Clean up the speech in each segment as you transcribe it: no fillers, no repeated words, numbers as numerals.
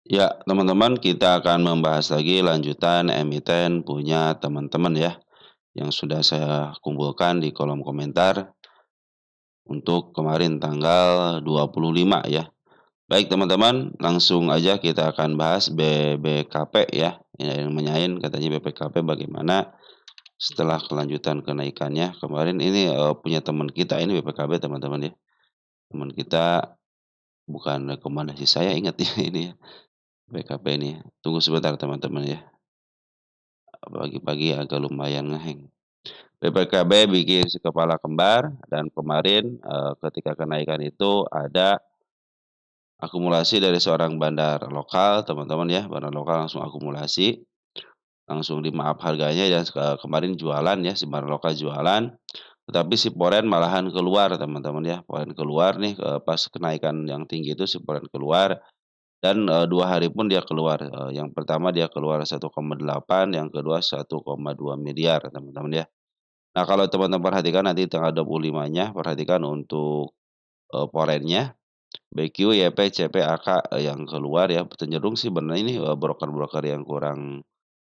Ya, teman-teman, kita akan membahas lagi lanjutan emiten punya teman-teman ya, yang sudah saya kumpulkan di kolom komentar untuk kemarin tanggal 25 ya. Baik teman-teman, langsung aja kita akan bahas BBKP ya, yang menyain katanya BPKP bagaimana setelah kelanjutan kenaikannya. Kemarin ini, punya teman kita ini BPKB teman-teman ya. Teman kita bukan rekomendasi saya ingat ya ini ya, BKP ini ya. Tunggu sebentar teman-teman ya. Pagi-pagi agak lumayan nge-hang. BPKB bikin si kepala kembar dan kemarin, ketika kenaikan itu ada akumulasi dari seorang bandar lokal teman-teman ya, bandar lokal langsung akumulasi, langsung di-maaf harganya dan kemarin jualan ya, si bandar lokal jualan, tetapi si Poren malahan keluar teman-teman ya, Poren keluar nih, pas kenaikan yang tinggi itu si Poren keluar dan, 2 hari pun dia keluar, yang pertama dia keluar 1,8, yang kedua 1,2 miliar teman-teman ya. Nah, kalau teman-teman perhatikan nanti tanggal 25-nya, perhatikan untuk, Porennya, BQ, YP, CP, AK, yang keluar ya, cenderung sih bener ini, broker-broker yang kurang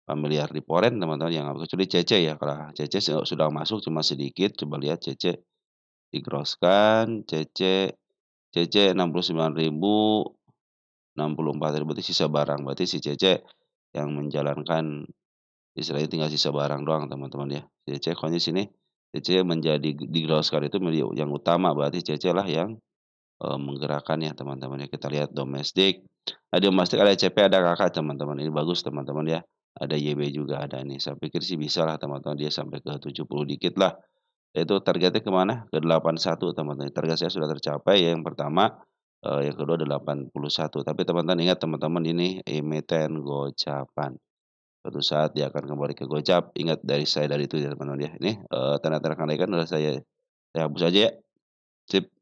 familiar di Poren teman-teman, yang kecuali CC ya, kalau CC sudah masuk cuma sedikit, coba lihat CC digroskan, CC 69.000, 64.000 itu sisa barang, berarti si CC yang menjalankan istilahnya tinggal sisa barang doang teman-teman ya. CC pokoknya sini, CC menjadi digroskan itu yang utama, berarti CC lah yang, menggerakkan ya teman-teman ya. Kita lihat domestik, nah domestik ada CP, ada KK teman-teman, ini bagus teman-teman ya. Ada YB juga ada nih, saya pikir sih bisa lah teman-teman, dia sampai ke 70 dikit lah. Itu targetnya ke mana? Ke 81 teman-teman, target saya sudah tercapai ya yang pertama, yang kedua 81, tapi teman-teman ingat teman-teman ini emiten gocapan. Suatu saat dia akan kembali ke gocap, ingat dari saya dari itu ya teman-teman ya. Ini, tanda-tanda kenaikan udah saya hapus aja ya, sip.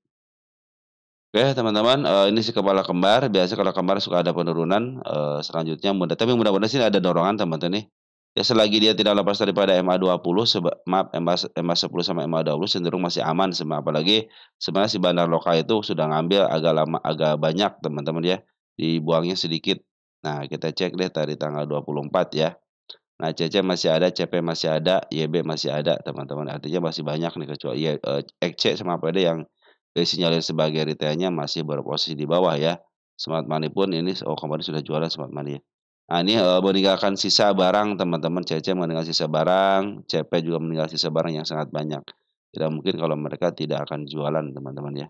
Oke teman-teman, ini si kepala kembar, biasa kalau kembar suka ada penurunan, selanjutnya tapi mudah-mudahan sih ada dorongan teman-teman nih. Ya selagi dia tidak lepas daripada MA20 maaf MA10 sama MA20 cenderung masih aman apalagi sebenarnya si bandar lokal itu sudah ngambil agak lama agak banyak teman-teman ya, dibuangnya sedikit. Nah kita cek deh dari tanggal 24 ya. Nah, CC masih ada, CP masih ada, YB masih ada, teman-teman. Artinya masih banyak nih kecuali XC sama PD yang disinyalir sebagai retailnya masih berposisi di bawah ya. Smart Money pun ini kemarin sudah jualan Smart Money ya. Nah, ini, meninggalkan sisa barang teman-teman, CC meninggalkan sisa barang, CP juga meninggalkan sisa barang yang sangat banyak. Tidak mungkin kalau mereka tidak akan jualan teman-teman ya.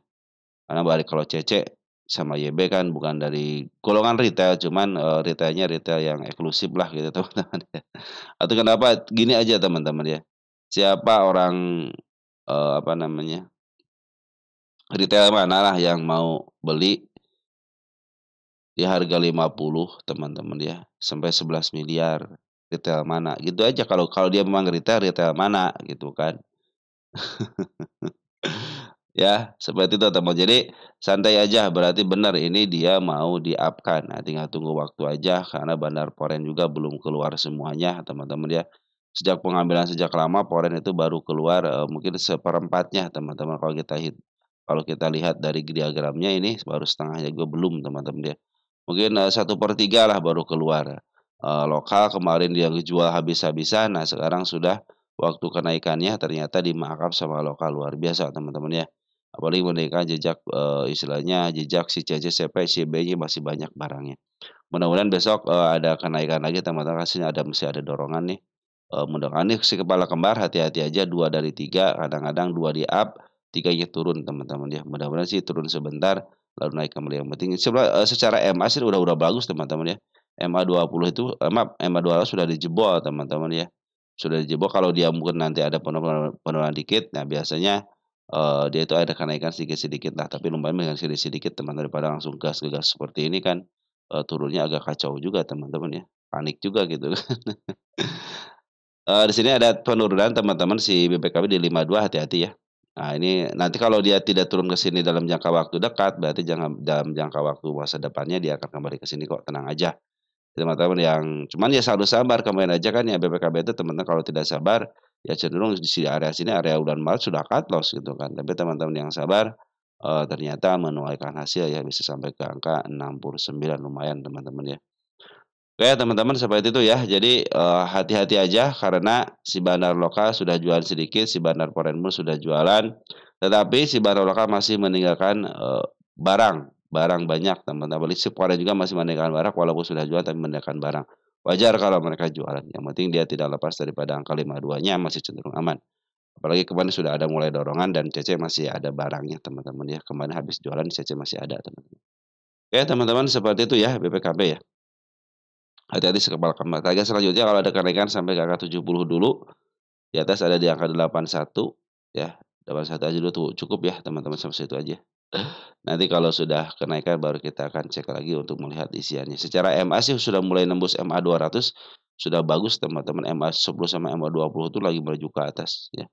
Karena balik kalau CC sama YB kan bukan dari golongan retail, cuman, retail-nya retail yang eksklusif lah gitu teman-teman ya. Atau kenapa gini aja teman-teman ya, siapa orang, apa namanya, retail manalah yang mau beli di harga 50 teman-teman ya, sampai 11 miliar retail mana, gitu aja kalau kalau dia memang retail mana gitu kan. Ya, seperti itu teman. Jadi santai aja, berarti benar ini dia mau di-up-kan. Nah, tinggal tunggu waktu aja karena Bandar Poren juga belum keluar semuanya, teman-teman ya. Sejak pengambilan sejak lama Poren itu baru keluar, mungkin seperempatnya, teman-teman, kalau kita lihat dari diagramnya ini baru setengahnya juga belum, teman-teman ya. Mungkin, 1/3 lah baru keluar. Lokal kemarin dia ngejual habis-habisan, nah sekarang sudah waktu kenaikannya ternyata di-markup sama lokal, luar biasa, teman-teman ya. Apalagi menaikkan jejak, istilahnya jejak si CCCP, CB-nya masih banyak barangnya. Mudah-mudahan besok, ada kenaikan lagi teman-teman, masih ada dorongan nih. Mudah-mudahan nih si kepala kembar hati-hati aja 2 dari 3 kadang-kadang 2 di-up, 3-nya turun teman-teman ya. Mudah-mudahan sih turun sebentar, lalu naik kembali, yang penting secara MA sih udah bagus teman-teman ya. MA20 itu maaf, MA200 sudah dijebol teman-teman ya. Sudah dijebol kalau dia mungkin nanti ada penurunan dikit, nah biasanya dia itu ada kenaikan sedikit-sedikit lah, tapi lumayan dengan sedikit-sedikit teman, daripada langsung gas seperti ini kan, turunnya agak kacau juga teman-teman ya, panik juga gitu kan. Di sini ada penurunan teman-teman si BPKB di 52 hati-hati ya. Nah ini nanti kalau dia tidak turun ke sini dalam jangka waktu dekat, berarti jangan dalam jangka waktu masa depannya dia akan kembali ke sini kok, tenang aja. Teman-teman yang cuman ya harus sabar, kemarin aja kan ya BPKB itu teman-teman kalau tidak sabar, ya cenderung di area sini area bulan Maret sudah cut loss gitu kan. Tapi teman-teman yang sabar, ternyata menuaikan hasil ya, bisa sampai ke angka 69, lumayan teman-teman ya. Oke teman-teman seperti itu ya. Jadi, hati-hati aja karena si bandar lokal sudah jualan sedikit, si bandar Foreign sudah jualan, tetapi si bandar lokal masih meninggalkan, barang banyak teman-teman. Si Foreign juga masih meninggalkan barang walaupun sudah jual tapi meninggalkan barang. Wajar kalau mereka jualan, yang penting dia tidak lepas daripada angka 52-nya masih cenderung aman. Apalagi kemarin sudah ada mulai dorongan dan Cece masih ada barangnya teman-teman ya. Kemarin habis jualan Cece masih ada teman-teman. Oke teman-teman seperti itu ya BPKB ya. Hati-hati kepala kembang. Target selanjutnya kalau ada kenaikan sampai ke angka 70 dulu, di atas ada di angka 81 ya, 81 aja dulu tuh cukup ya teman-teman sampai situ aja. Nanti kalau sudah kenaikan baru kita akan cek lagi untuk melihat isiannya. Secara MA sih sudah mulai nembus MA 200, sudah bagus teman-teman, MA 10 sama MA 20 itu lagi menuju ke atas ya.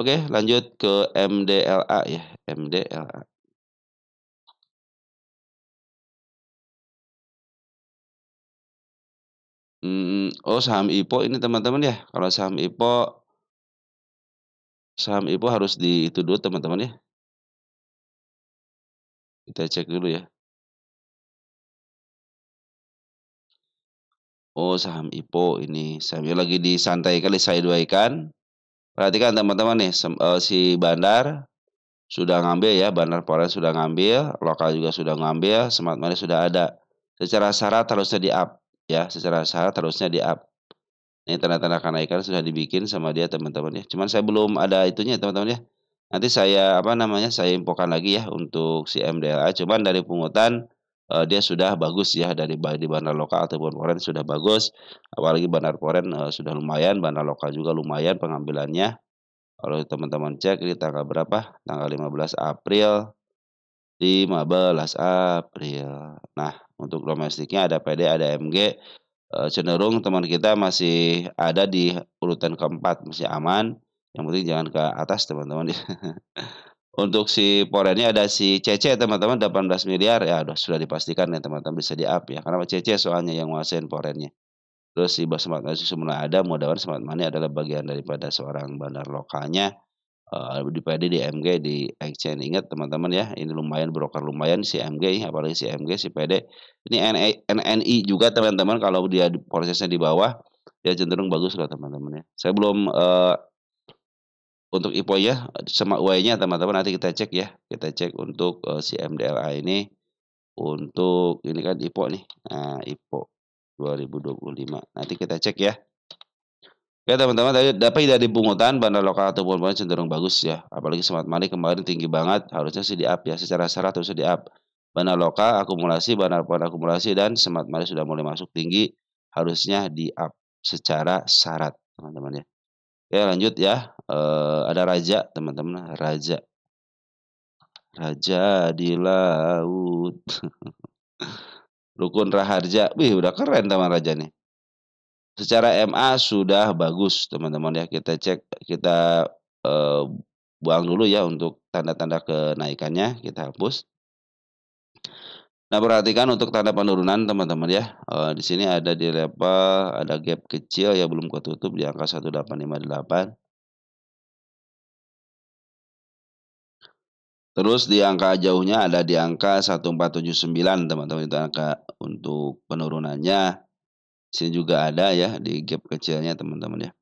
Oke lanjut ke MDLA ya, MDLA. Oh saham IPO ini teman-teman ya, kalau saham IPO harus di itu dulu teman-teman ya, kita cek dulu ya. Oh saham IPO ini, sahamnya lagi disantai kali sideways-kan. Perhatikan teman-teman nih, si Bandar sudah ngambil ya, Bandar Foreign sudah ngambil, lokal juga sudah ngambil, Smart Money sudah ada. Secara syarat harusnya di-up ya, secara syarat harusnya di-up. Ini tanda-tanda kenaikan sudah dibikin sama dia teman-teman ya. Cuman saya belum ada itunya teman-teman ya. Nanti saya, apa namanya, saya infokan lagi ya untuk si MDLA, cuman dari pungutan, dia sudah bagus ya dari di bandar lokal ataupun foreign sudah bagus, apalagi bandar foreign, sudah lumayan, bandar lokal juga lumayan pengambilannya. Kalau teman-teman cek ini tanggal berapa? Tanggal 15 April, 15 April. Nah, untuk domestiknya ada PD, ada MG, cenderung teman kita masih ada di urutan keempat, masih aman, yang penting jangan ke atas teman-teman ya. Untuk si Porennya ada si Cece teman-teman 18 miliar ya sudah dipastikan ya teman-teman bisa di-up ya, karena Cece soalnya yang nguasain Porennya. Terus si Smart Money semula ada, mudah-mudahan Smart Money adalah bagian daripada seorang bandar lokalnya, di PD, di MG, di exchange. Ingat teman-teman ya, ini lumayan broker lumayan si MG, apalagi si MG, si PD. Ini NNI juga teman-teman kalau dia prosesnya di bawah, dia cenderung bagus loh teman-teman ya. Saya belum, untuk IPO-nya sama UAE-nya teman-teman nanti kita cek ya, kita cek untuk, si MDLA ini, untuk ini kan IPO nih, nah IPO 2025 nanti kita cek ya. Oke teman-teman tapi dari pungutan bandar lokal ataupun foreign cenderung bagus ya, apalagi Smart Money kemarin tinggi banget, harusnya sih di-up ya, secara syarat harusnya di-up. Bandar lokal akumulasi, bandar foreign akumulasi, dan Smart Money sudah mulai masuk tinggi, harusnya di-up secara syarat teman-teman ya. Oke lanjut ya, ada Raja teman-teman, Raja. Raja di laut. Rukun Raharja, wih udah keren teman Raja nih. Secara MA sudah bagus teman-teman ya, kita cek, kita, eee, buang dulu ya untuk tanda-tanda kenaikannya, kita hapus. Nah perhatikan untuk tanda penurunan teman-teman ya, di sini ada di level, ada gap kecil ya belum ketutup di angka 1858. Terus di angka jauhnya ada di angka 1479 teman-teman, itu angka untuk penurunannya. Sini juga ada ya di gap kecilnya teman-teman ya.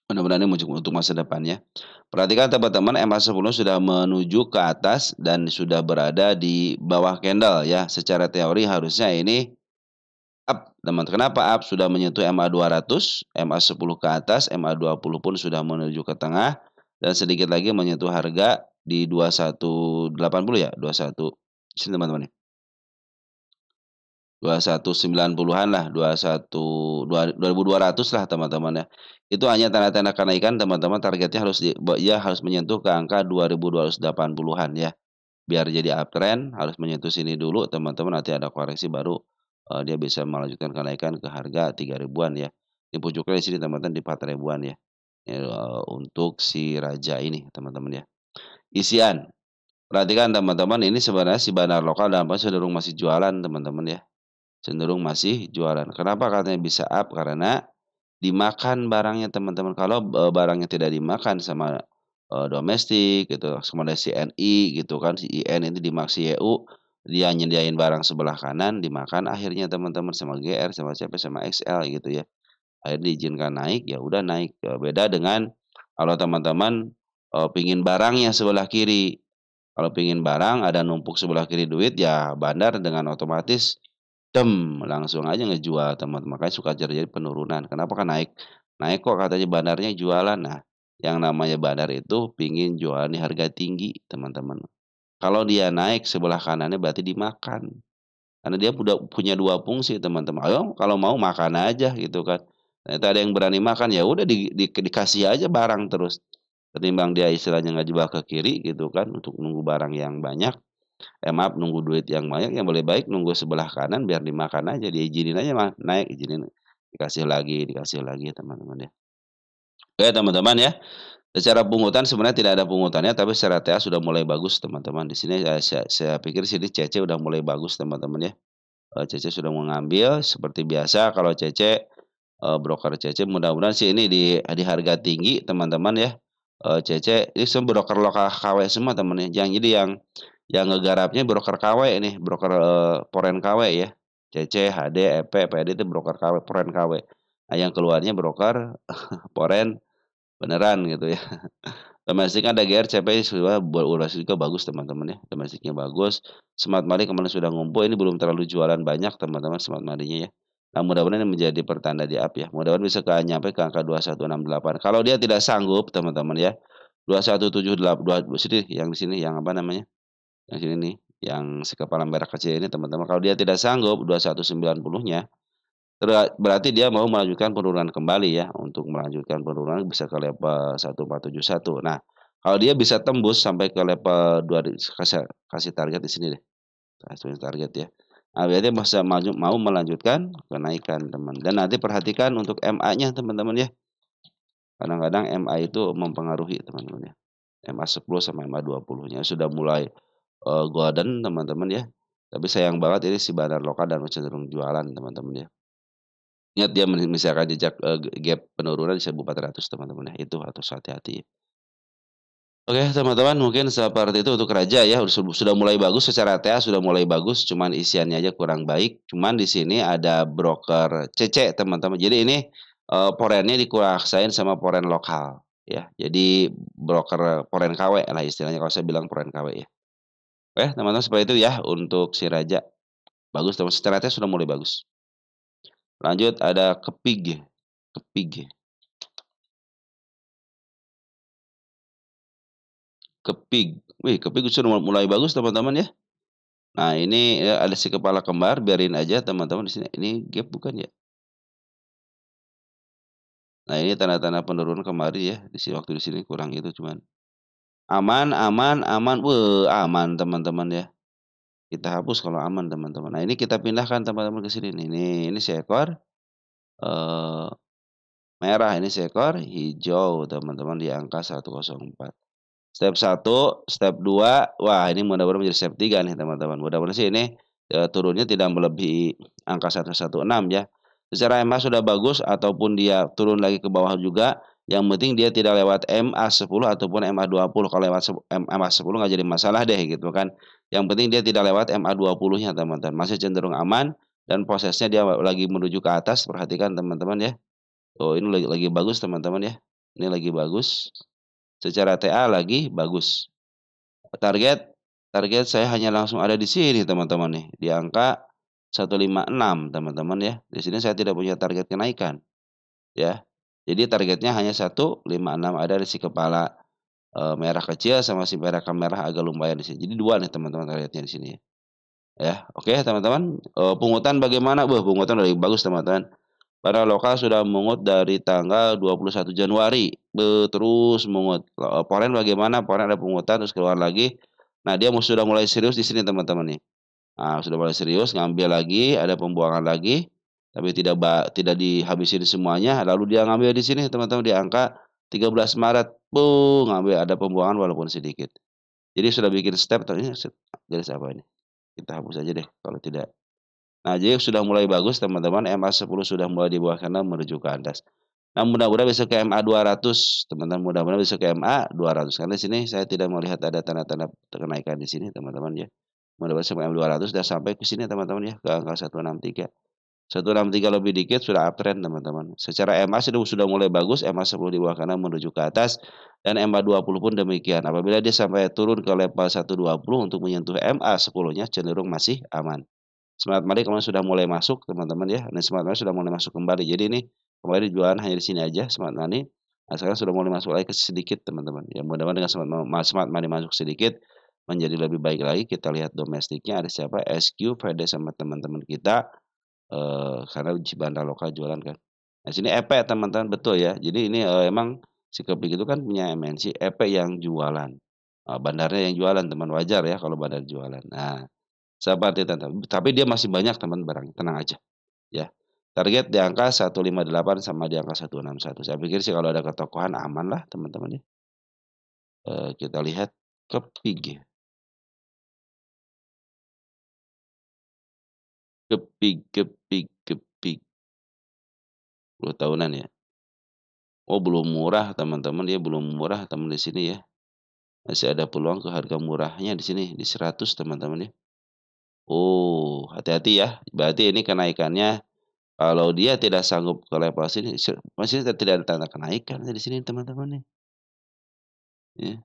Mudah-mudahan ini untuk masa depannya. Perhatikan teman-teman MA10 sudah menuju ke atas dan sudah berada di bawah candle ya. Secara teori harusnya ini up teman. Kenapa up? Sudah menyentuh MA200, MA10 ke atas, MA20 pun sudah menuju ke tengah dan sedikit lagi menyentuh harga di 2180 ya, 21 sini teman-teman ya. 2190-an lah, 2200 lah teman-teman ya. Itu hanya tanda-tanda kenaikan teman-teman, targetnya harus ya harus menyentuh ke angka 2280-an ya. Biar jadi uptrend harus menyentuh sini dulu teman-teman, nanti ada koreksi baru, dia bisa melanjutkan kenaikan ke harga 3.000-an ya. Ini puncaknya di sini teman-teman di 4.000-an ya. Untuk si Raja ini teman-teman ya. Isian, perhatikan teman-teman ini sebenarnya si bandar lokal dampaknya cenderung masih jualan teman-teman ya. Cenderung masih jualan. Kenapa katanya bisa up? Karena dimakan barangnya teman-teman. Kalau, barangnya tidak dimakan sama, domestik gitu, kemudian si NI gitu kan, si IN ini di si YU, dia nyediain barang sebelah kanan, dimakan akhirnya teman-teman sama GR, sama siapa, sama XL gitu ya. Akhirnya diizinkan naik, ya udah naik, beda dengan kalau teman-teman, pingin barangnya sebelah kiri. Kalau pingin barang ada numpuk sebelah kiri duit, ya bandar dengan otomatis langsung aja ngejual teman, makanya suka terjadi penurunan. Kenapa kan naik? Naik kok katanya bandarnya jualan. Nah, yang namanya bandar itu pingin jualan di harga tinggi, teman-teman. Kalau dia naik sebelah kanannya berarti dimakan. Karena dia udah punya 2 fungsi, teman-teman. Ayo kalau mau makan aja gitu kan. Ternyata ada yang berani makan, ya udah dikasih aja barang terus. Ketimbang dia istilahnya ngejual ke kiri gitu kan untuk nunggu barang yang banyak. Maaf, nunggu duit yang banyak, yang lebih baik nunggu sebelah kanan biar dimakan aja, diizinin aja naik, izinin, dikasih lagi teman-teman ya. Oke teman-teman ya, secara pungutan sebenarnya tidak ada pungutannya, tapi secara TA sudah mulai bagus teman-teman. Di sini, saya pikir sini CC udah mulai bagus teman-teman ya. CC sudah mengambil seperti biasa kalau CC, broker CC mudah-mudahan sih ini di harga tinggi teman-teman ya. CC ini semua broker lokal KW semua teman ya, jadi yang ngegarapnya broker KW nih, broker, foreign KW ya. CC, HD, EP, PD itu broker KW, foreign KW. Nah, yang keluarnya broker foreign beneran gitu ya. Domestik ada GR, CP sudah juga bagus teman-teman ya, domestiknya bagus. Smart Money kemarin sudah ngumpul, ini belum terlalu jualan banyak teman-teman Smart Money-nya ya. Nah, mudah-mudahan ini menjadi pertanda di up ya, mudah-mudahan bisa nyampe ke angka 2168. Kalau dia tidak sanggup teman-teman ya, 2178 sini yang di sini yang apa namanya, yang sini nih, yang si kepala merah kecil ini teman-teman, kalau dia tidak sanggup 2190-nya, berarti dia mau melanjutkan penurunan kembali ya, untuk melanjutkan penurunan bisa ke level 1471. Nah, kalau dia bisa tembus sampai ke level 2 kasih kasih target di sini deh, kasih target ya. Nah, berarti bisa mau melanjutkan kenaikan teman, dan nanti perhatikan untuk MA-nya teman-teman ya. Kadang-kadang MA itu mempengaruhi teman-teman ya. MA 10 sama MA 20-nya sudah mulai, golden teman-teman ya. Tapi sayang banget ini si bandar lokal dan cenderung jualan teman-teman ya. Ingat dia misalkan jejak, gap penurunan di 1.400 teman-teman ya, itu harus hati-hati. Oke teman-teman mungkin seperti itu untuk Raja ya, sudah mulai bagus secara TA sudah mulai bagus, cuman isiannya aja kurang baik. Cuman di sini ada broker CC teman-teman. Jadi ini, foreign-nya dikuasain sama foreign lokal ya. Jadi broker foreign KW lah istilahnya kalau saya bilang foreign KW ya. Oke teman-teman seperti itu ya untuk si Raja. Bagus teman, secara TA sudah mulai bagus. Lanjut ada Kepig. Kepig. Kepig. Wih, Kepig sudah mulai bagus teman-teman ya. Nah ini ya ada si kepala kembar, biarin aja teman-teman di sini. Ini gap bukan ya? Nah ini tanda-tanda penurunan kemarin ya, waktu di sini kurang itu cuman. Aman aman aman, aman teman-teman ya. Kita hapus kalau aman teman-teman. Nah ini kita pindahkan teman-teman ke sini nih. Ini seekor, eee, merah, ini seekor hijau teman-teman di angka 104. Step 1, step 2, wah ini mudah-mudahan menjadi step 3 nih teman-teman. Mudah-mudahan sih ini, turunnya tidak melebihi angka 116 ya. Secara MA sudah bagus ataupun dia turun lagi ke bawah juga, yang penting dia tidak lewat MA10 ataupun MA20. Kalau lewat MA10 nggak jadi masalah deh gitu kan. Yang penting dia tidak lewat MA20-nya teman-teman, masih cenderung aman dan prosesnya dia lagi menuju ke atas, perhatikan teman-teman ya. Oh ini lagi bagus teman-teman ya, ini lagi bagus. Secara TA lagi bagus. Target target saya hanya langsung ada di sini teman-teman nih, di angka 156 teman-teman ya. Di sini saya tidak punya target kenaikan, ya. Jadi targetnya hanya 156, ada di si kepala, merah kecil sama si merah agak lumayan di sini. Jadi 2 nih teman-teman targetnya di sini ya. Ya, oke teman-teman, pungutan bagaimana? Pungutan lebih bagus teman-teman. Para lokal sudah mengut dari tanggal 21 Januari, terus mengut. Poren bagaimana? Poren ada pungutan terus keluar lagi. Nah, dia sudah mulai serius di sini teman-teman nih. Nah, sudah mulai serius ngambil lagi, ada pembuangan lagi, tapi tidak dihabisin semuanya, lalu dia ngambil di sini teman-teman di angka 13 Maret, ngambil ada pembuangan walaupun sedikit. Jadi sudah bikin step, ini garis apa ini? Kita hapus aja deh kalau tidak. Nah, jadi sudah mulai bagus teman-teman, MA10 sudah mulai di bawah kanan menuju ke atas. Nah, mudah-mudahan besok ke MA 200, teman-teman, mudah-mudahan besok ke MA 200, karena di sini saya tidak melihat ada tanda-tanda kenaikan di sini, teman-teman, ya. Mudah-mudahan sampai MA 200 dan sampai ke sini, teman-teman, ya, ke angka 163. 163 lebih dikit sudah uptrend, teman-teman. Secara MA sudah mulai bagus, MA 10 di bawah kanan menuju ke atas, dan MA 20 pun demikian. Apabila dia sampai turun ke level 120 untuk menyentuh MA 10-nya cenderung masih aman. Smart Money kemarin sudah mulai masuk, teman-teman, ya, dan Smart Money sudah mulai masuk kembali. Jadi ini kemarin jualan hanya di sini aja Smart Money, nah sekarang sudah mulai masuk lagi ke sedikit, teman-teman. Ya mudah-mudahan dengan Smart Money masuk sedikit, menjadi lebih baik lagi. Kita lihat domestiknya ada siapa, SQ, Fede sama teman-teman kita, karena Cibanda lokal jualan kan. Nah sini EP, teman-teman, betul ya. Jadi ini, emang si Kepik itu kan punya MNC, EP yang jualan, bandarnya yang jualan, teman, wajar ya kalau bandar jualan. Nah, seperti itu, tapi dia masih banyak, teman, barang, tenang aja, ya. Target di angka 158 sama di angka 161. Saya pikir sih kalau ada ketokohan aman lah, teman-teman, ya. Kita lihat Kepik ya, Kepik, 10 tahunan ya. Oh, belum murah, teman-teman, dia belum murah, teman, di sini ya. Masih ada peluang ke harga murahnya di sini, di 100, teman-teman, ya. Oh, hati-hati ya, berarti ini kenaikannya kalau dia tidak sanggup ke level sini, masih tidak ada tanda kenaikan di sini, teman-teman, nih, ya.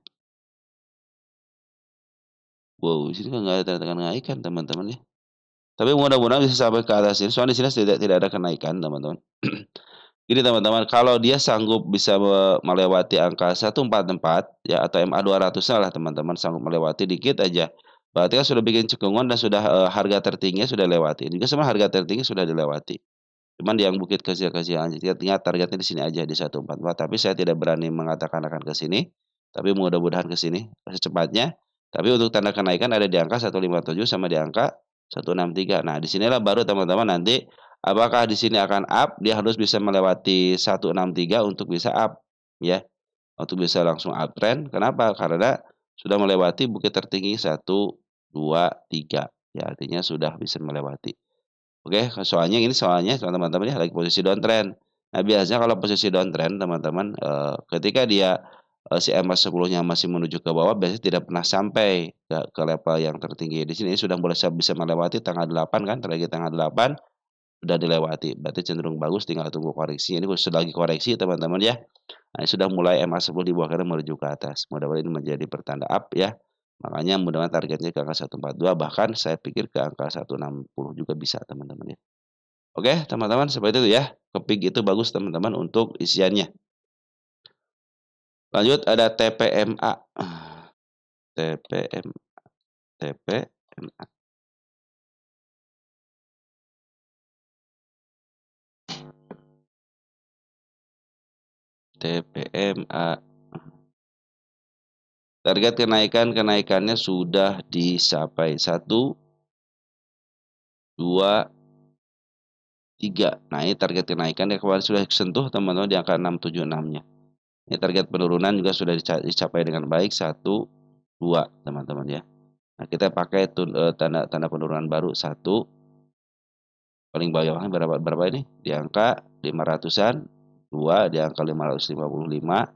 Wow, di sini kan nggak ada tanda kenaikan, teman-teman, ya. Tapi mudah-mudahan bisa sampai ke atas ini, soalnya di sini tidak ada kenaikan, teman-teman. Gini, teman-teman, kalau dia sanggup bisa melewati angka 144 ya, atau MA 200-nya lah, teman-teman, sanggup melewati dikit aja, berarti kan sudah bikin cekungan dan sudah, harga tertingginya sudah lewati. Juga sama harga tertinggi sudah dilewati. Cuman yang bukit kecil-kecil aja, kita ingat targetnya di sini aja di 144, tapi saya tidak berani mengatakan akan ke sini, tapi mudah-mudahan ke sini secepatnya. Tapi untuk tanda kenaikan ada di angka 157 sama di angka 163. Nah, di sinilah baru, teman-teman, nanti apakah di sini akan up, dia harus bisa melewati 163 untuk bisa up, ya, untuk bisa langsung uptrend. Kenapa? Karena sudah melewati bukit tertinggi 1, 2, 3, ya, artinya sudah bisa melewati. Oke, soalnya teman-teman, ya, lagi posisi downtrend. Nah, biasanya kalau posisi downtrend, teman-teman, ketika dia, si EMA 10-nya masih menuju ke bawah, biasanya tidak pernah sampai ke level yang tertinggi. Di sini sudah mulai bisa melewati tanggal 8 kan, target tanggal 8 sudah dilewati, berarti cenderung bagus, tinggal tunggu koreksi. Ini sudah lagi koreksi, teman-teman, ya. Nah, sudah mulai MA 10 di bawah kanan menuju ke atas. Mudah-mudahan ini menjadi pertanda up, ya. Makanya mudah-mudahan targetnya ke angka 142, bahkan saya pikir ke angka 160 juga bisa, teman-teman, ya. Oke, teman-teman, seperti itu ya. Kepik itu bagus, teman-teman, untuk isiannya. Lanjut ada TPMA. TPM TPMA. TPMA. Target kenaikannya sudah dicapai. 1, 2, 3. Nah, ini target kenaikan yang kemarin sudah disentuh, teman-teman, di angka 676-nya. Ini target penurunan juga sudah dicapai dengan baik, 1, 2, teman-teman, ya. Nah, kita pakai tanda penurunan baru 1, paling bawahnya berapa ini? Di angka 500-an, 2 di angka 555.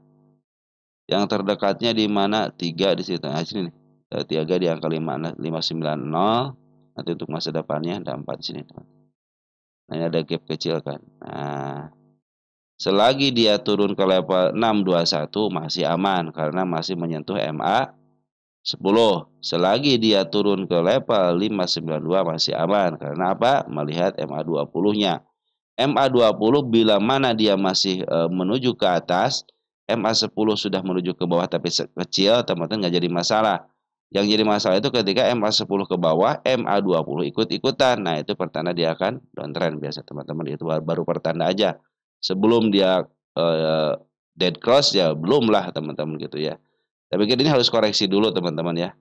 Yang terdekatnya di mana? 3 di situ. Nah, sini nih. 3 di angka 590. Nanti untuk masa depannya ada 4 di sini, teman. Nah, ini ada gap kecil kan. Nah, selagi dia turun ke level 621 masih aman karena masih menyentuh MA 10. Selagi dia turun ke level 592 masih aman karena apa? Melihat MA 20-nya. MA 20 bila mana dia masih, menuju ke atas, MA 10 sudah menuju ke bawah tapi kecil, teman-teman, nggak jadi masalah. Yang jadi masalah itu ketika MA 10 ke bawah, MA 20 ikut-ikutan. Nah, itu pertanda dia akan downtrend biasa, teman-teman, itu baru pertanda aja. Sebelum dia, dead cross ya belumlah, teman-teman, gitu ya. Tapi pikir ini harus koreksi dulu, teman-teman, ya.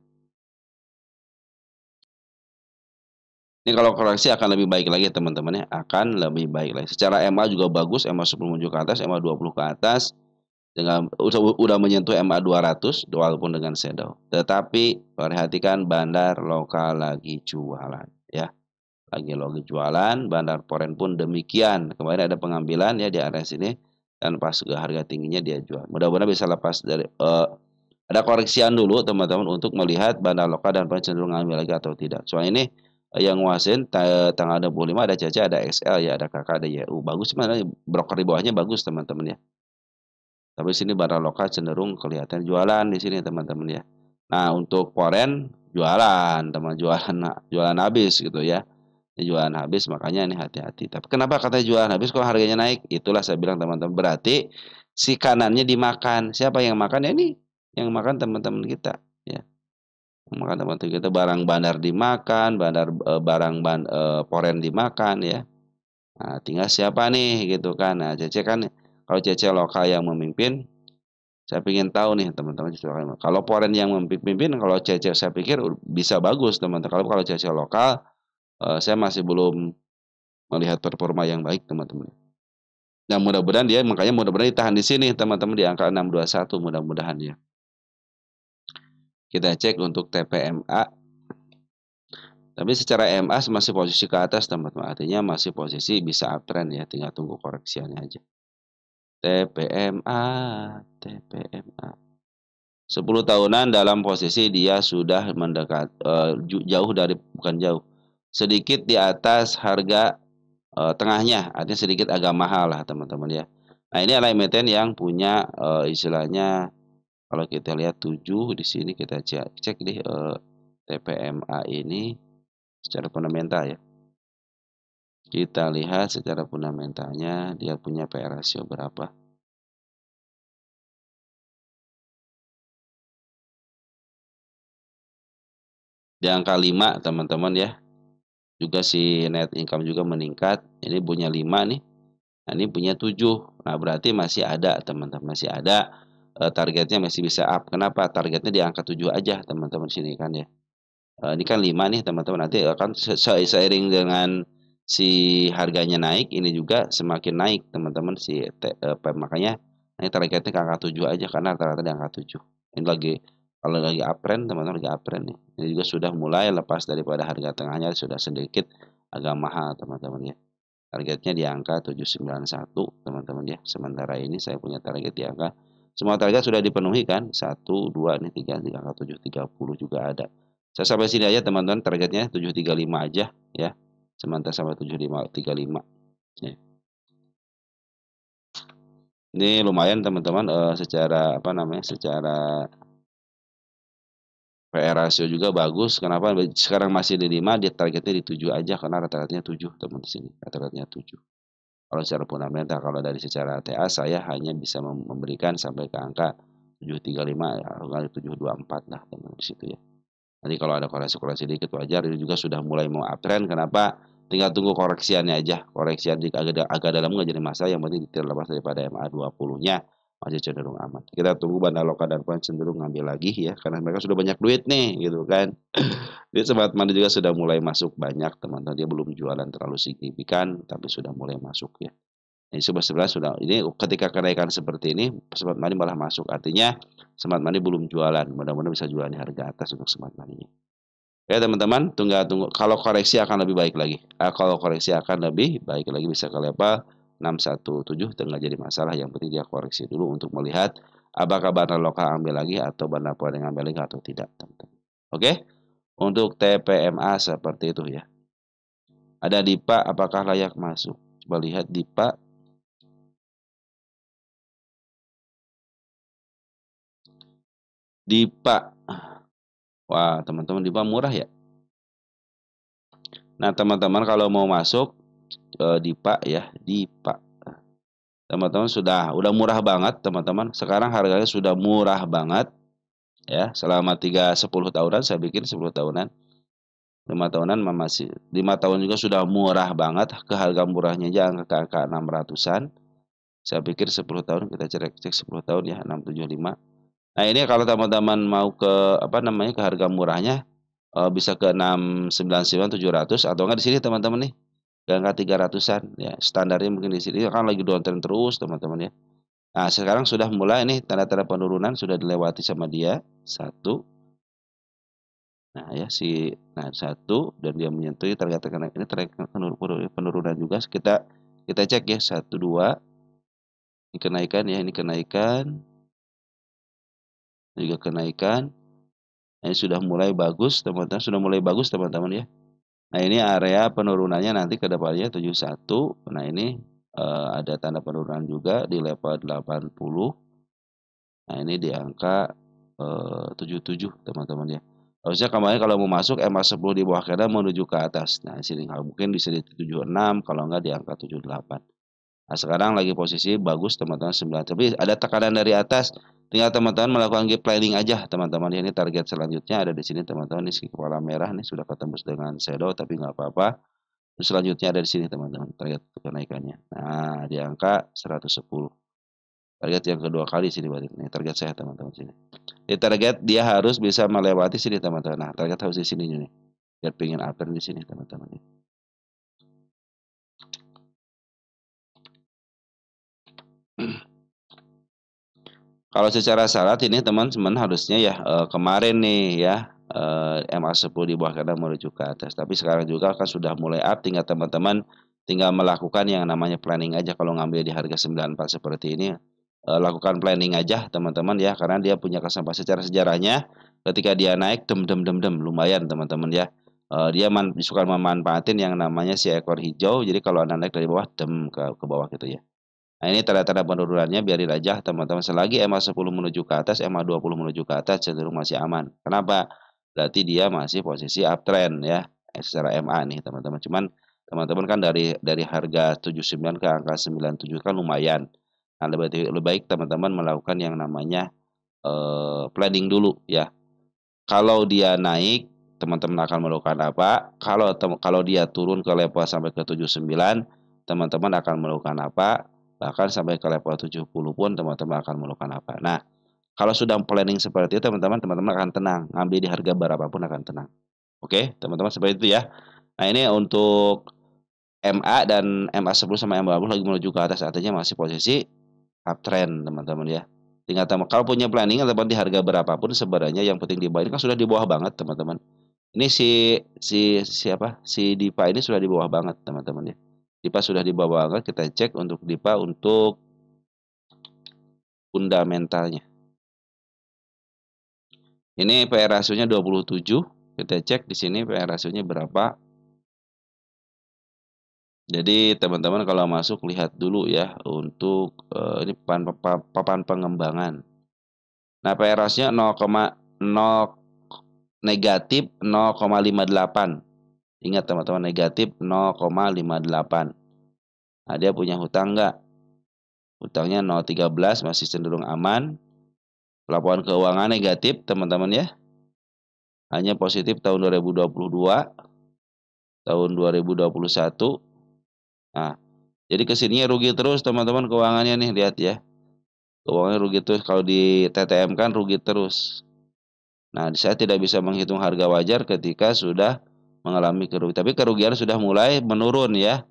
Ini kalau koreksi akan lebih baik lagi, teman-teman, ya, akan lebih baik lagi. Secara MA juga bagus, MA 10 menuju ke atas, MA 20 ke atas, dengan udah menyentuh MA 200 walaupun dengan shadow. Tetapi perhatikan bandar lokal lagi jualan, ya. Lagi jualan, bandar foreign pun demikian. Kemarin ada pengambilan ya di area sini. dan pas harga tingginya dia jual. Mudah-mudahan bisa lepas dari ada koreksian dulu teman-teman untuk melihat bandar lokal dan cenderung ngambil lagi atau tidak. Soalnya ini yang nguasain tanggal 25 ada CC, ada XL ya, ada KK, ada YU. Bagus sebenarnya broker di bawahnya bagus teman-teman ya. Tapi sini barang lokal cenderung kelihatan jualan di sini teman-teman ya. Nah, untuk foreign jualan, teman jualan jualan habis gitu ya. Ini jualan habis makanya ini hati-hati. Tapi kenapa katanya jualan habis kok harganya naik? Itulah saya bilang teman-teman berarti si kanannya dimakan. Siapa yang makan? Ya ini yang makan teman-teman kita ya. Yang makan teman-teman kita barang bandar dimakan, foreign dimakan ya. Nah, tinggal siapa nih gitu kan. Nah, Cece kan kalau Cece lokal yang memimpin, saya ingin tahu nih teman-teman kalau foreign yang memimpin, kalau Cece saya pikir bisa bagus teman-teman. Kalau Cece lokal, saya masih belum melihat performa yang baik teman-teman. Nah mudah-mudahan makanya mudah-mudahan ditahan di sini teman-teman di angka 621 mudah-mudahan ya. Kita cek untuk TPMA. Tapi secara MA masih posisi ke atas teman-teman. Artinya masih posisi bisa uptrend ya. Tinggal tunggu koreksiannya aja. TPMA, TPMA. 10 tahunan dalam posisi dia sudah mendekat jauh dari bukan jauh. Sedikit di atas harga tengahnya, artinya sedikit agak mahal lah teman-teman ya. Nah ini adalah emiten yang punya istilahnya kalau kita lihat 7 di sini kita cek di TPMA ini secara fundamental ya. Kita lihat secara fundamentalnya dia punya PE rasio berapa. Di angka 5 teman-teman ya. Juga si net income juga meningkat. Ini punya 5 nih. Nah, ini punya 7. Nah, berarti masih ada teman-teman, masih ada targetnya masih bisa up. Kenapa? Targetnya di angka 7 aja teman-teman sini kan ya. Ini kan 5 nih teman-teman, nanti akan seiring dengan si harganya naik, ini juga semakin naik teman-teman makanya ini targetnya ke angka 7 aja karena rata-rata di angka 7. Ini lagi kalau lagi uptrend teman-teman lagi uptrend nih. Ini juga sudah mulai lepas daripada harga tengahnya sudah sedikit agak mahal teman-teman ya. Targetnya di angka 791 teman-teman ya. Sementara ini saya punya target di angka semua target sudah dipenuhi kan? 1, 2, ini 3 di angka 730 juga ada. Saya sampai sini aja teman-teman targetnya 735 aja ya. Sementara sampai 7535 ya. Ini lumayan teman-teman secara apa namanya? Secara PE rasio juga bagus. Kenapa sekarang masih di 5, dia targetnya di 7 aja karena rata-ratanya 7 teman di sini. Rata-ratanya 7. Kalau secara fundamental, kalau dari secara TA saya hanya bisa memberikan sampai ke angka 735 ya, kali 724 lah teman di situ ya. Nanti kalau ada koreksi-koreksi dikit wajar, ini juga sudah mulai mau uptrend. Kenapa? Tinggal tunggu koreksiannya aja. Koreksian agak dalam nggak jadi masalah. Yang penting tidak lepas daripada MA20-nya masih cenderung aman. Kita tunggu bandar lokal dan poin cenderung ngambil lagi ya, karena mereka sudah banyak duit nih, gitu kan. Dia Smart Money juga sudah mulai masuk banyak teman-teman. Dia belum jualan terlalu signifikan, tapi sudah mulai masuk ya. Ini sebenarnya sudah ini ketika kenaikan seperti ini Smart Money malah masuk. Artinya Smart Money belum jualan. Mudah-mudahan bisa jualan di harga atas untuk Smart Money-nya. Oke teman-teman, tunggu. Kalau koreksi akan lebih baik lagi. Kalau koreksi akan lebih baik lagi bisa ke level 617 dan nggak jadi masalah. Yang penting dia koreksi dulu untuk melihat apakah bandar lokal ambil lagi atau bandar foreign ambil lagi atau tidak teman-teman. Oke, untuk TPMA seperti itu ya. Ada DIPA, apakah layak masuk? Coba lihat DIPA. DIPA. Wah, teman-teman DIPA murah ya. Nah, teman-teman kalau mau masuk DIPA ya, DIPA. Teman-teman udah murah banget, teman-teman. Sekarang harganya sudah murah banget ya. Selama 10 tahunan saya bikin 10 tahunan. 5 tahunan masih 5 tahun juga sudah murah banget. Ke harga murahnya aja angka 600-an. Saya pikir 10 tahun kita cek 10 tahun ya 675. Nah, ini kalau teman-teman mau ke apa namanya ke harga murahnya bisa ke 699 700 atau enggak di sini teman-teman nih. Ke angka 300-an ya. Standarnya mungkin di sini kan lagi downtrend terus teman-teman ya. Nah, sekarang sudah mulai nih tanda-tanda penurunan sudah dilewati sama dia. Satu. Nah, ya satu dan dia menyentuh target ini target penurunan juga kita cek ya 1 2 Ini kenaikan ya, ini kenaikan, ini juga kenaikan. Nah, ini sudah mulai bagus, teman-teman, sudah mulai bagus, teman-teman ya. Nah, ini area penurunannya nanti ke depannya 71. Nah, ini ada tanda penurunan juga di level 80. Nah, ini di angka 77, teman-teman ya. Harusnya kemarin kalau mau masuk MA10 di bawah kanan menuju ke atas. Nah, sini mungkin bisa di 76, kalau enggak di angka 78. Nah, sekarang lagi posisi bagus, teman-teman, 9. Tapi ada tekanan dari atas. Tinggal teman-teman melakukan gap planning aja, teman-teman. Ini target selanjutnya ada di sini, teman-teman. Ini kepala merah nih sudah ketembus dengan shadow, tapi nggak apa-apa. Terus selanjutnya ada di sini, teman-teman, target kenaikannya. Nah, di angka 110. Target yang kedua kali sini berarti. Ini target saya, teman-teman, sini. Di target dia harus bisa melewati sini, teman-teman. Nah, target harus di sini nih. Biar pengen uptrend di sini, teman-teman. Kalau secara syarat ini teman-teman harusnya ya kemarin nih ya MA10 di bawah kanan menuju ke atas. Tapi sekarang juga kan sudah mulai up, tinggal teman-teman tinggal melakukan yang namanya planning aja. Kalau ngambil di harga 94 seperti ini, lakukan planning aja teman-teman ya, karena dia punya kesempatan secara sejarahnya ketika dia naik dem dem dem dem lumayan, teman-teman ya. Dia suka memanfaatin yang namanya si ekor hijau. Jadi kalau Anda naik dari bawah dem ke bawah gitu ya. Nah, ini tanda-tanda penurunannya biarin aja, teman-teman. Selagi MA10 menuju ke atas, MA20 menuju ke atas cenderung masih aman. Kenapa? Berarti dia masih posisi uptrend ya, secara MA nih, teman-teman. Cuman teman-teman kan dari harga 79 ke angka 97 kan lumayan. Nah, lebih baik teman-teman melakukan yang namanya planning dulu ya. Kalau dia naik, teman-teman akan melakukan apa? Kalau dia turun ke level sampai ke 79, teman-teman akan melakukan apa? Bahkan sampai ke level 70 pun teman-teman akan melakukan apa? Nah, kalau sudah planning seperti itu, teman-teman akan tenang, ngambil di harga berapapun akan tenang. Oke, teman-teman, seperti itu ya. Nah, ini untuk MA dan MA10 sama MA20 lagi menuju ke atas, artinya masih posisi uptrend, teman-teman ya. Tinggal kalau punya planning teman di harga berapapun sebenarnya yang penting di bawah ini kan sudah di bawah banget, teman-teman. Ini siapa? Si Dipa ini sudah di bawah banget, teman-teman ya. Dipa sudah di bawah banget, kita cek untuk Dipa untuk fundamentalnya. Ini PR rasionya 27. Kita cek di sini PR rasionya berapa. Jadi teman-teman kalau masuk lihat dulu ya untuk ini papan pengembangan. Nah, PR ratio 0,0 negatif 0,58. Ingat teman-teman, negatif 0,58. Nah, dia punya hutang nggak? Hutangnya 0,13, masih cenderung aman. Laporan keuangan negatif teman-teman ya. Hanya positif tahun 2022, tahun 2021. Nah, jadi kesininya rugi terus teman-teman keuangannya nih, lihat ya. Keuangannya rugi terus, kalau di TTM kan rugi terus. Nah, saya tidak bisa menghitung harga wajar ketika sudah mengalami kerugian. Tapi kerugian sudah mulai menurun ya.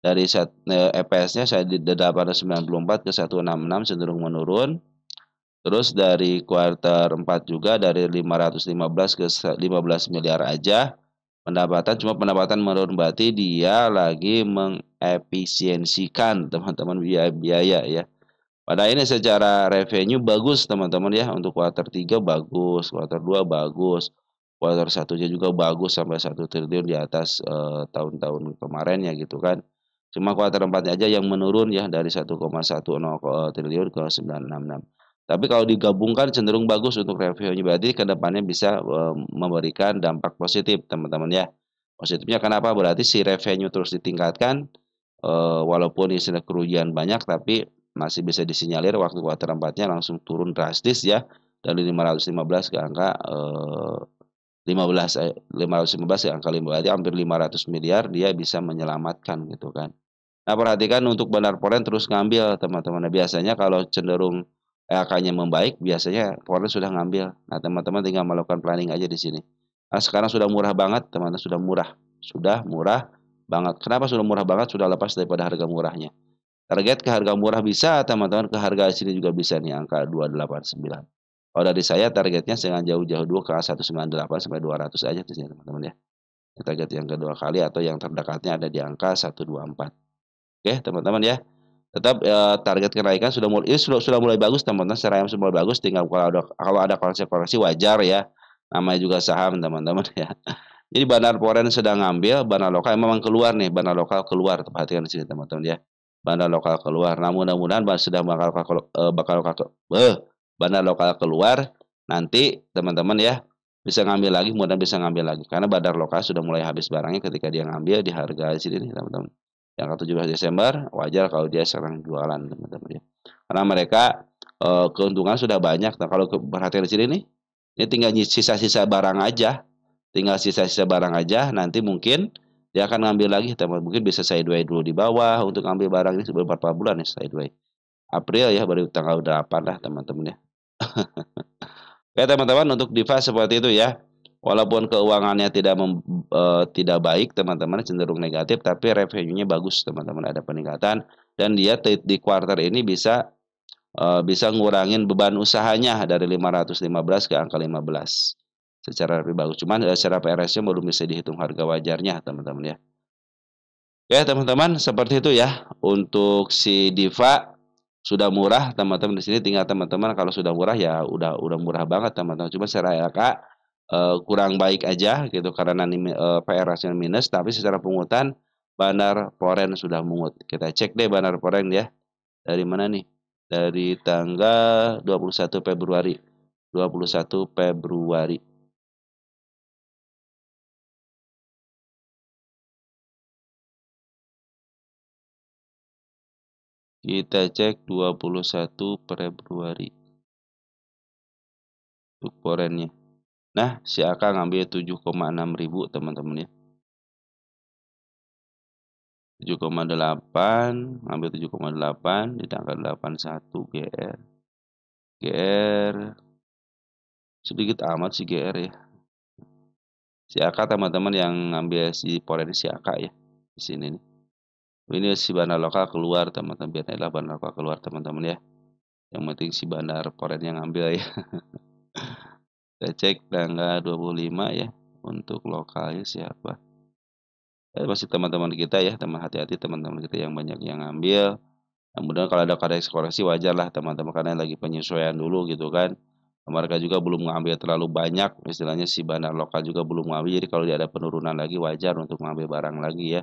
Dari EPS-nya saya di 894 ke 166 cenderung menurun. Terus dari kuartal 4 juga dari 515 ke 15 miliar aja pendapatan, cuma pendapatan menurun berarti dia lagi mengefisiensikan teman-teman biaya-biaya ya. Pada ini secara revenue bagus teman-teman ya, untuk kuartal 3 bagus, kuartal 2 bagus, kuartal 1-nya juga bagus sampai 1 triliun di atas tahun-tahun kemarin ya gitu kan. Cuma kuartal 4-nya aja yang menurun ya dari 1,10 triliun ke 966. Tapi kalau digabungkan cenderung bagus untuk revenue, berarti ke depannya bisa memberikan dampak positif teman-teman ya. Positifnya kenapa? Berarti si revenue terus ditingkatkan, walaupun istilah kerugian banyak tapi masih bisa disinyalir waktu kuartal 4-nya langsung turun drastis ya, dari 515 ke angka 515 ke angka 5, berarti hampir 500 miliar dia bisa menyelamatkan gitu kan. Nah, perhatikan untuk Benar Poren terus ngambil teman-teman. Nah, biasanya kalau cenderung EAK-nya membaik, biasanya Poren sudah ngambil. Nah, teman-teman tinggal melakukan planning aja di sini. Nah, sekarang sudah murah banget, teman-teman, sudah murah banget. Kenapa sudah murah banget? Sudah lepas daripada harga murahnya. Target ke harga murah bisa, teman-teman, ke harga sini juga bisa nih, angka 289. Kalau dari saya targetnya jangan jauh-jauh dulu ke 198 sampai 200 aja di sini, teman-teman ya. Target yang kedua kali atau yang terdekatnya ada di angka 124. Oke, teman-teman ya. Tetap, target kenaikan sudah mulai bagus teman-teman, secara yang sudah mulai bagus, tinggal kalau ada koreksi-koreksi wajar ya, namanya juga saham teman-teman ya. Jadi Bandar Foreign sedang ngambil, Bandar Lokal memang keluar nih, Bandar Lokal keluar, perhatikan di sini teman-teman ya. Bandar Lokal keluar, nah mudah-mudahan sudah Bandar Lokal keluar, nanti teman-teman ya, bisa ngambil lagi, mudah bisa ngambil lagi. Karena Bandar Lokal sudah mulai habis barangnya ketika dia ngambil di harga di sini nih teman-teman. Yang ke 17 Desember, wajar kalau dia sekarang jualan teman-teman ya. Karena mereka, keuntungan sudah banyak, nah kalau perhatikan di sini nih, ini tinggal sisa-sisa barang aja. Tinggal sisa-sisa barang aja, nanti mungkin dia akan ngambil lagi teman, mungkin bisa sideway dulu di bawah untuk ngambil barang ini beberapa bulan ya sideway. April ya baru tanggal 8 lah teman-teman ya. Oke teman-teman untuk Diva seperti itu ya. Walaupun keuangannya tidak baik teman-teman, cenderung negatif, tapi revenue-nya bagus teman-teman, ada peningkatan dan dia di kuartal ini bisa ngurangin beban usahanya dari 515 ke angka 15 secara lebih bagus. Cuman secara PRS-nya belum bisa dihitung harga wajarnya teman-teman ya. Ya teman-teman seperti itu ya untuk si Diva sudah murah teman-teman di sini, tinggal teman-teman kalau sudah murah ya udah murah banget teman-teman. Cuma secara LK kurang baik aja gitu karena PRS-nya minus, tapi secara pungutan Bandar Foreign sudah mungut. Kita cek deh Bandar Foreign ya. Dari mana nih? Dari tanggal 21 Februari. 21 Februari. Kita cek 21 Februari untuk forennya. Nah, si AK ngambil 7,6 ribu teman-teman ya. 7,8, ngambil 7,8 di tanggal 81 GR. GR sedikit amat si GR ya. Si AK teman-teman yang ngambil si foren si AK ya. Di sini nih. Ini si bandar lokal keluar teman-teman, biarlah bandar lokal keluar teman-teman ya. Yang penting si bandar foren yang ngambil ya. Kita cek tanggal 25 ya untuk lokalnya siapa. Masih teman-teman kita ya, teman hati-hati teman-teman kita yang banyak yang ngambil. Kemudian kalau ada koreksi-koreksi wajar lah teman-teman karena lagi penyesuaian dulu gitu kan. Mereka juga belum mengambil terlalu banyak, istilahnya si bandar lokal juga belum mengambil. Jadi kalau dia ada penurunan lagi wajar untuk mengambil barang lagi ya.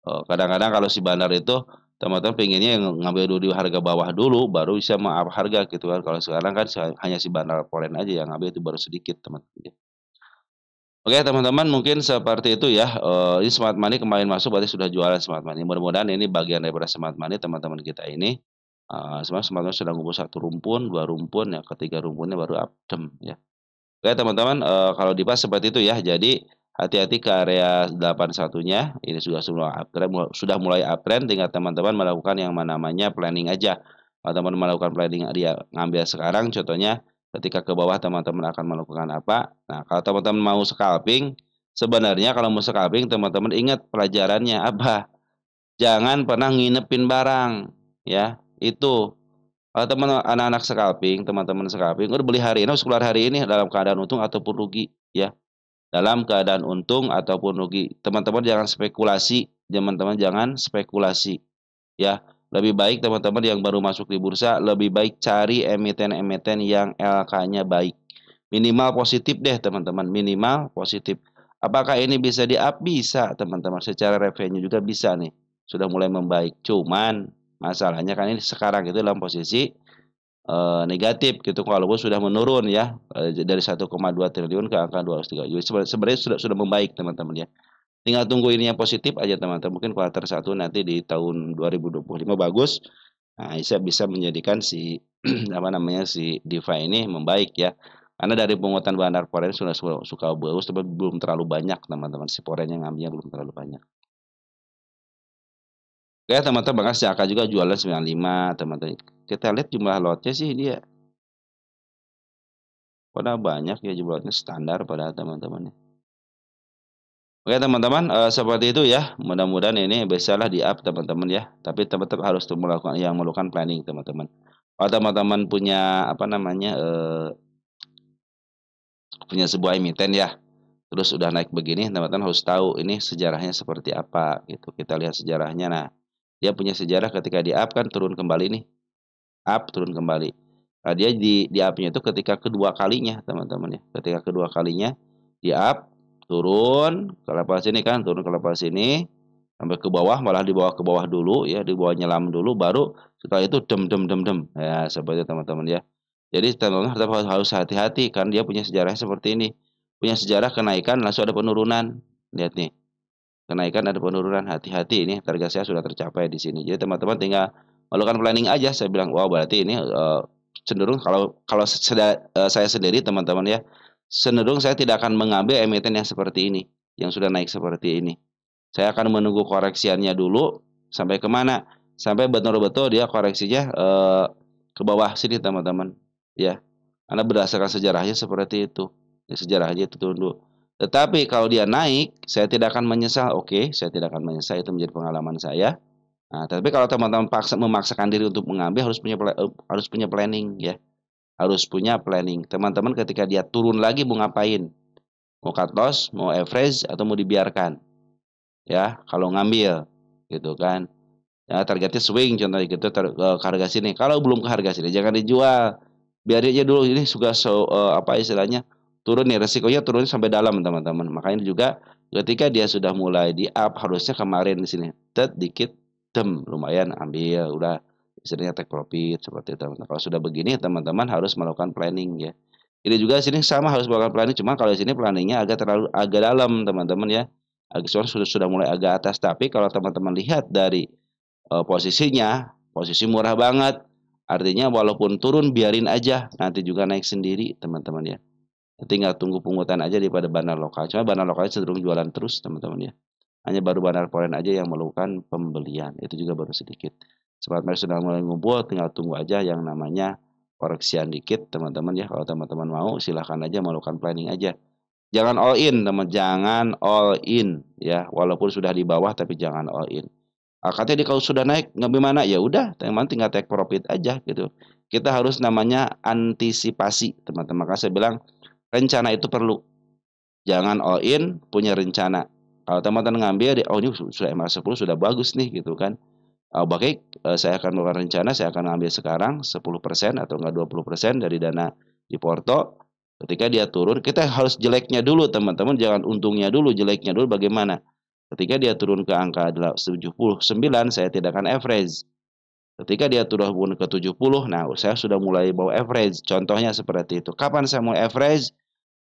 Kadang-kadang kalau si bandar itu teman-teman pengennya yang ngambil dulu di harga bawah dulu baru bisa up harga gitu kan. Kalau sekarang kan hanya si bandar foreign aja yang ngambil itu baru sedikit teman-teman. Oke teman-teman mungkin seperti itu ya, ini Smart Money kemarin masuk berarti sudah jualan Smart Money. Mudah-mudahan ini bagian daripada Smart Money teman-teman kita ini, Smart Money sudah ngumpul 1 rumpun, 2 rumpun, yang ketiga rumpunnya baru adem ya. Oke teman-teman, kalau dibahas seperti itu ya. Jadi hati-hati ke area 81-nya, ini sudah mulai uptrend, tinggal teman-teman melakukan yang namanya planning aja. Kalau teman-teman melakukan planning dia ngambil sekarang contohnya ketika ke bawah teman-teman akan melakukan apa. Nah, kalau teman-teman mau scalping, sebenarnya kalau mau scalping teman-teman ingat pelajarannya apa? Jangan pernah nginepin barang ya. Itu kalau anak-anak scalping, teman-teman scalping, udah beli hari ini harus keluar hari ini dalam keadaan untung ataupun rugi ya. Dalam keadaan untung ataupun rugi. Teman-teman jangan spekulasi, teman-teman jangan spekulasi ya. Lebih baik teman-teman yang baru masuk di bursa, lebih baik cari emiten-emiten yang LK-nya baik. Minimal positif deh teman-teman, minimal positif. Apakah ini bisa di-up? Bisa teman-teman, secara revenue juga bisa nih. Sudah mulai membaik. Cuman masalahnya kan ini sekarang itu dalam posisi negatif gitu walaupun sudah menurun ya dari 1,2 triliun ke angka 203. Jadi sebenarnya sudah membaik teman-teman ya. Tinggal tunggu ini yang positif aja teman-teman. Mungkin kuartal 1 nanti di tahun 2025 bagus. Nah, bisa menjadikan si apa namanya si Diva ini membaik ya. Karena dari pungutan bandar foreign sudah suka bagus tapi belum terlalu banyak teman-teman. Si foreign yang ngambilnya belum terlalu banyak. Oke teman-teman, bahkan si AK juga jualan 95 teman-teman. Kita lihat jumlah lotnya sih dia pada banyak ya jumlahnya standar pada teman-teman. Oke teman-teman, seperti itu ya. Mudah-mudahan ini bisalah di-up teman-teman ya. Tapi tetap harus melakukan planning teman-teman. Kalau teman-teman punya apa namanya punya sebuah emiten ya, terus udah naik begini, teman-teman harus tahu ini sejarahnya seperti apa gitu. Kita lihat sejarahnya. Nah, Dia punya sejarah ketika di-up kan turun kembali nih, up, turun kembali. Nah, dia di up-nya itu ketika kedua kalinya, teman-teman ya. Ketika kedua kalinya di-up, turun ke level sini kan, turun ke level sini sampai ke bawah, malah dibawa ke bawah dulu ya, dibawa nyelam dulu, baru setelah itu dem dem dem dem. Ya, seperti itu teman-teman ya. Jadi teman-teman tetap harus hati-hati kan dia punya sejarah seperti ini. Punya sejarah kenaikan langsung ada penurunan. Lihat nih, kenaikan ada penurunan, hati-hati ini target saya sudah tercapai di sini. Jadi teman-teman tinggal melakukan planning aja. Saya bilang, wow berarti ini cenderung kalau kalau saya sendiri teman-teman ya, cenderung saya tidak akan mengambil emiten yang seperti ini, yang sudah naik seperti ini. Saya akan menunggu koreksiannya dulu sampai kemana? Sampai betul-betul dia koreksinya ke bawah sini teman-teman. Ya, karena berdasarkan sejarahnya seperti itu. Ya, sejarahnya itu turun dulu. Tetapi kalau dia naik, saya tidak akan menyesal. Oke, saya tidak akan menyesal. Itu menjadi pengalaman saya. Nah, tapi kalau teman-teman memaksakan diri untuk mengambil harus punya planning ya. Harus punya planning. Teman-teman ketika dia turun lagi mau ngapain? Mau cut loss, mau average atau mau dibiarkan? Ya, kalau ngambil gitu kan. Ya, targetnya swing contohnya gitu ke harga sini. Kalau belum ke harga sini jangan dijual. Biarin aja dulu ini juga apa istilahnya turun nih resikonya turun sampai dalam teman-teman. Makanya juga ketika dia sudah mulai di up harusnya kemarin di sini dikit dem lumayan ambil udah istilahnya take profit seperti itu teman-teman. Kalau sudah begini teman-teman harus melakukan planning ya. Ini juga sini sama harus melakukan planning cuma kalau di sini planningnya agak dalam teman-teman ya. Agak sudah mulai agak atas tapi kalau teman-teman lihat dari posisinya, posisi murah banget. Artinya walaupun turun biarin aja, nanti juga naik sendiri teman-teman ya. Tinggal tunggu pungutan aja daripada bandar lokal. Cuma bandar lokal cenderung jualan terus teman-teman ya. Hanya baru bandar foreign aja yang melakukan pembelian. Itu juga baru sedikit. Saat mereka sudah mulai ngumpul, tinggal tunggu aja yang namanya koreksian dikit teman-teman ya. Kalau teman-teman mau silahkan aja melakukan planning aja. Jangan all in teman, jangan all in ya. Walaupun sudah di bawah tapi jangan all in. Katanya kalau sudah naik nggak gimana, ya udah teman tinggal take profit aja gitu. Kita harus namanya antisipasi teman-teman. Makanya saya bilang rencana itu perlu. Jangan all in, punya rencana. Kalau teman-teman ngambil, oh ini sudah MA10 sudah bagus nih gitu kan. Baik, saya akan melakukan rencana, saya akan ambil sekarang 10% atau enggak 20% dari dana di Porto. Ketika dia turun, kita harus jeleknya dulu teman-teman, jangan untungnya dulu, jeleknya dulu bagaimana. Ketika dia turun ke angka 79, saya tidak akan average. Ketika dia turun ke 70, nah saya sudah mulai bawa average. Contohnya seperti itu. Kapan saya mau average?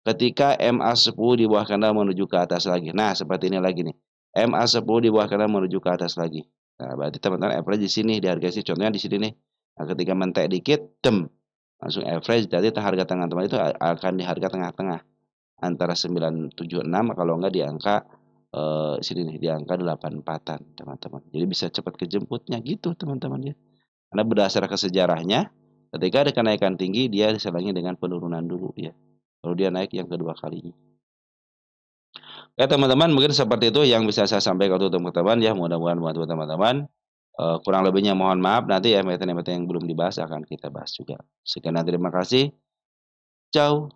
Ketika MA10 di bawah kanan menuju ke atas lagi. Nah, seperti ini lagi nih. MA10 di bawah kanan menuju ke atas lagi. Nah, berarti teman-teman average di sini, di harga sini. Contohnya di sini nih. Nah, ketika mentek dikit, langsung average. Jadi harga teman-teman itu akan di harga tengah-tengah. Antara 976 kalau enggak di angka sini nih di angka 84-an teman-teman. Jadi bisa cepat kejemputnya gitu teman-teman ya. Karena berdasarkan sejarahnya ketika ada kenaikan tinggi dia diselangi dengan penurunan dulu ya. Lalu dia naik yang kedua kalinya. Ya teman-teman mungkin seperti itu yang bisa saya sampaikan untuk teman-teman ya. Mudah-mudahan membantu teman-teman. Kurang lebihnya mohon maaf nanti ya emiten-emiten yang belum dibahas akan kita bahas juga. Sekian dan terima kasih. Ciao.